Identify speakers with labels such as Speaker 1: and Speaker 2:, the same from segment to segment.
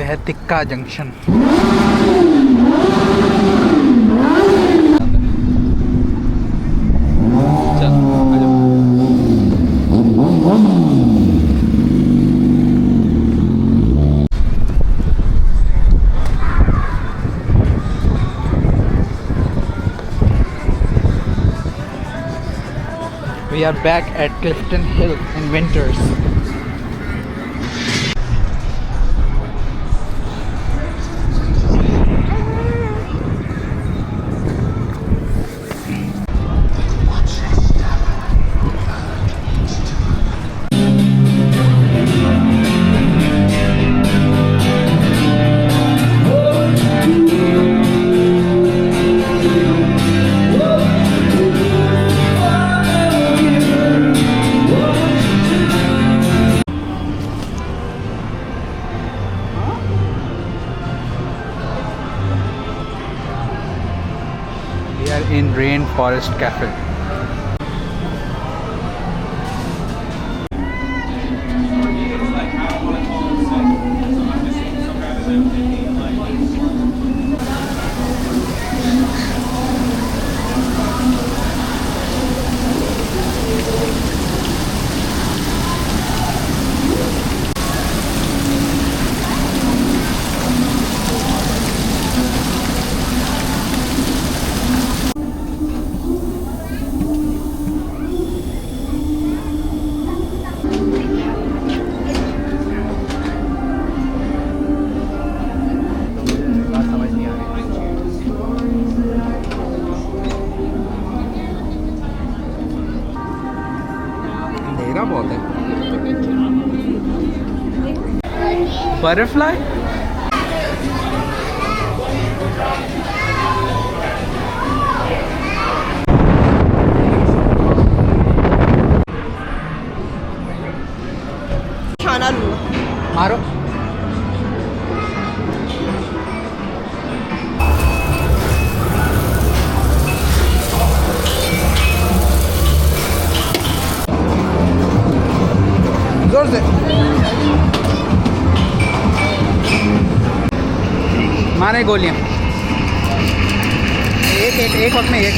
Speaker 1: है तिक्का junction. We are back at Clifton Hill in Winters. We are in Rainforest Cafe. अंधेरा बहुत है। Butterfly
Speaker 2: खाना लूँगा।
Speaker 1: मारो। जोर से मारे गोलियां। एक वक्त में एक।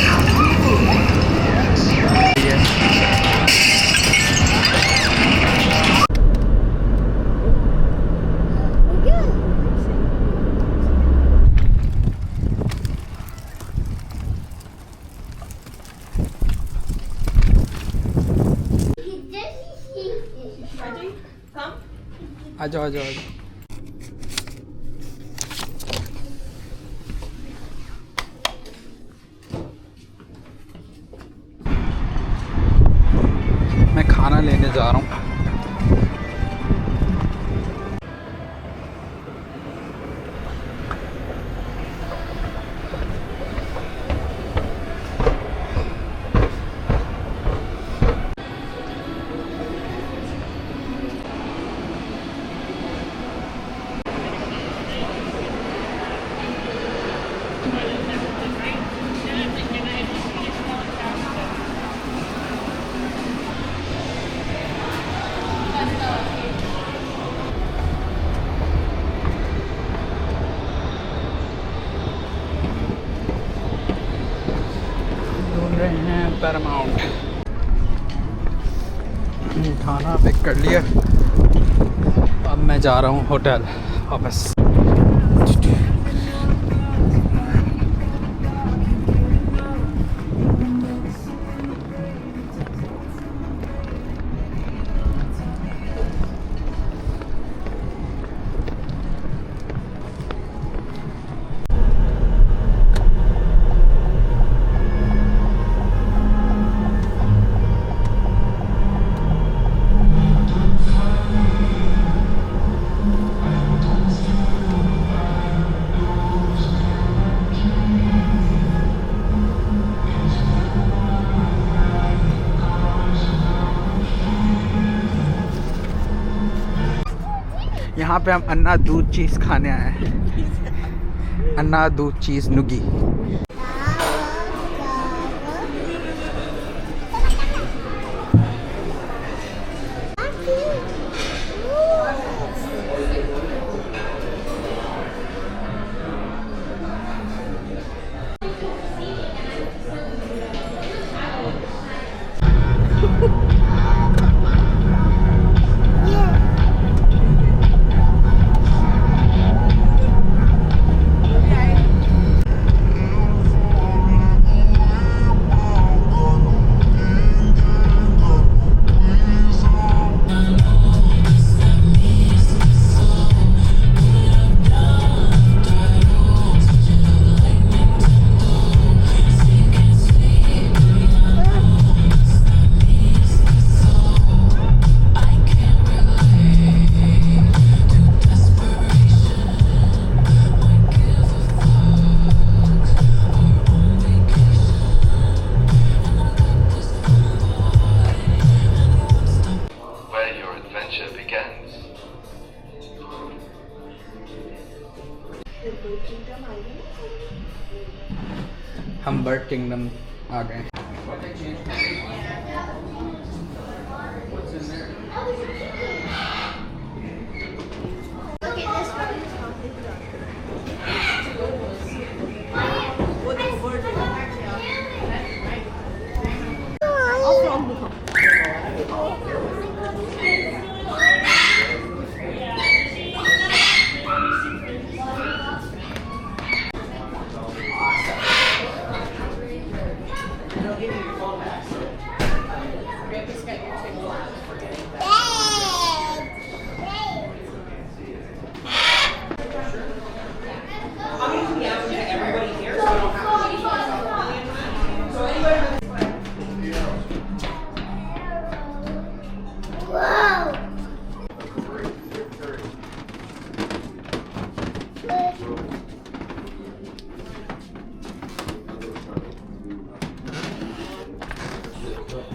Speaker 1: आ जाओ आ जाओ आ जाओ। मैं खाना लेने जा रहा हूँ। पैरामाउंट खाना पिक कर लिया। अब मैं जा रहा हूँ होटल वापस। यहाँ पे हम अन्ना दूध चीज़ खाने आए हैं। अन्ना दूध चीज़ नुगी। हम बर्ड किंगडम आ गए।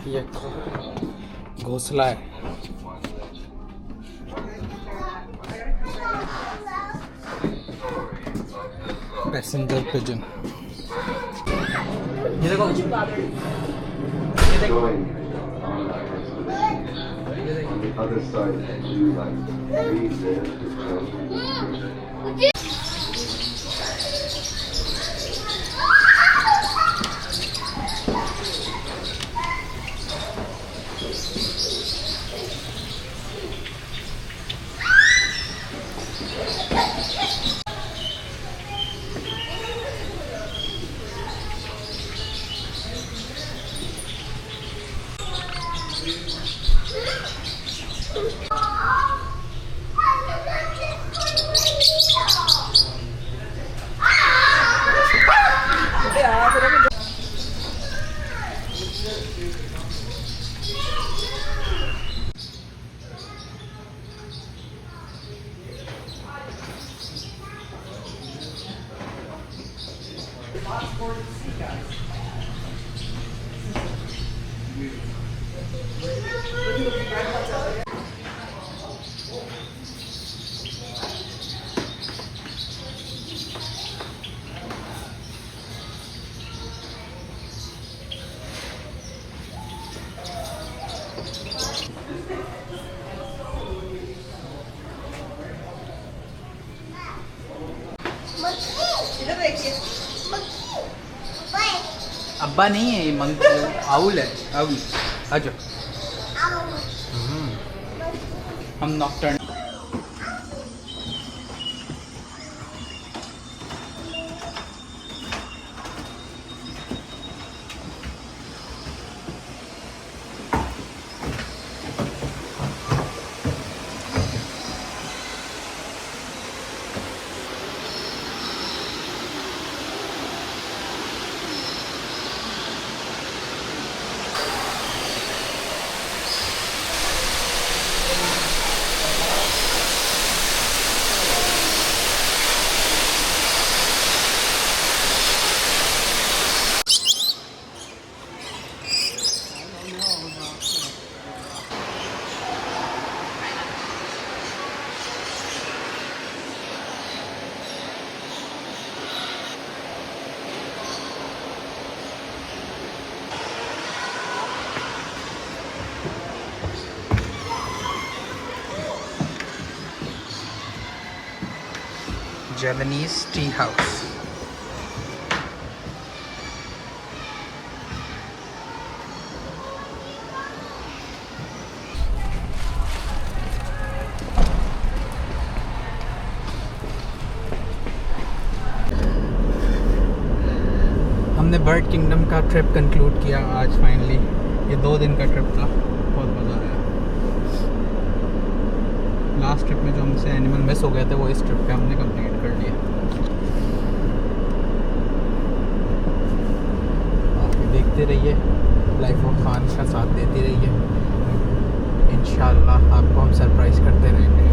Speaker 1: ये घोंसला है। Passenger pigeon. ये देखो, ये देखो।
Speaker 2: On the other side, you like read this.
Speaker 1: अब्बा नहीं है, ये मंकी आउल है। आउल आ जाओ। हम नॉकटर्न। Japanese tea house. हमने बर्ड किंगडम का ट्रिप कंक्लूड किया आज फाइनली। ये 2 दिन का ट्रिप था, बहुत मज़ा आया। लास्ट ट्रिप में जो हमसे एनिमल मिस हो गए थे वो इस ट्रिप पे हमने कंप्लीट कर लिया। बाकी देखते रहिए, लाइफ ऑफ खान का साथ देते रहिए। इंशाल्लाह आपको हम सरप्राइज़ करते रहेंगे।